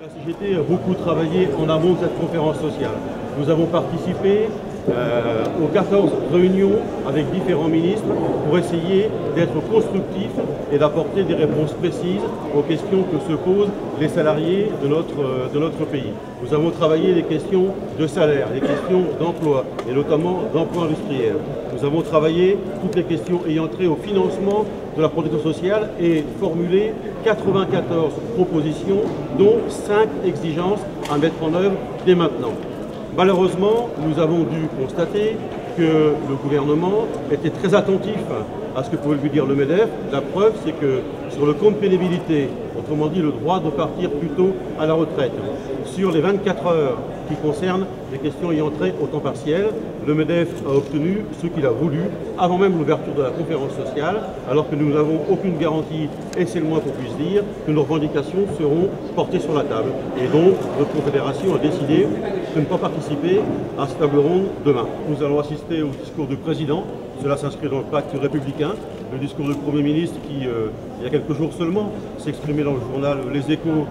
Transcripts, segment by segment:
La CGT a beaucoup travaillé en amont de cette conférence sociale. Nous avons participé aux 14 réunions avec différents ministres pour essayer d'être constructifs et d'apporter des réponses précises aux questions que se posent les salariés de notre pays. Nous avons travaillé les questions de salaire, les questions d'emploi et notamment d'emploi industriel. Nous avons travaillé toutes les questions ayant trait au financement de la protection sociale et formulé 94 propositions, dont 5 exigences à mettre en œuvre dès maintenant. Malheureusement, nous avons dû constater que le gouvernement était très attentif à ce que pouvait lui dire le MEDEF. La preuve, c'est que sur le compte pénibilité, autrement dit le droit de partir plus tôt à la retraite, sur les 24 heures qui concernent les questions ayant trait au temps partiel, le MEDEF a obtenu ce qu'il a voulu avant même l'ouverture de la conférence sociale, alors que nous n'avons aucune garantie, et c'est le moins qu'on puisse dire, que nos revendications seront portées sur la table. Et donc, notre confédération a décidé de ne pas participer à cette table ronde demain. Nous allons assister au discours du président. Cela s'inscrit dans le pacte républicain. Le discours du Premier ministre qui, il y a quelques jours seulement, s'exprimait dans le journal Les Échos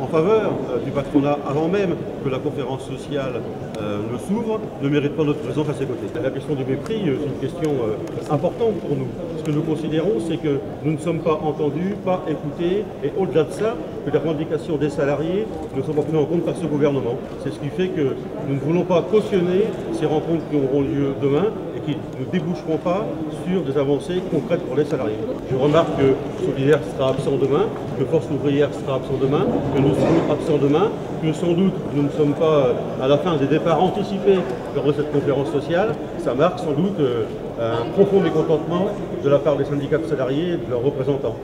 en faveur du patronat avant même que la conférence sociale ne s'ouvre, ne mérite pas notre présence à ses côtés. La question du mépris, c'est une question importante pour nous. Ce que nous considérons, c'est que nous ne sommes pas entendus, pas écoutés, et au-delà de ça, que les revendications des salariés ne sont pas prises en compte par ce gouvernement. C'est ce qui fait que nous ne voulons pas cautionner ces rencontres qui auront lieu demain et qui ne déboucheront pas sur des avancées concrètes pour les salariés. Je remarque que Solidaire sera absent demain, que Force ouvrière sera absent demain, que nous serons absents demain, que sans doute nous ne sommes pas à la fin des départs anticipés lors de cette conférence sociale. Ça marque sans doute un profond mécontentement de la part des syndicats de salariés et de leurs représentants.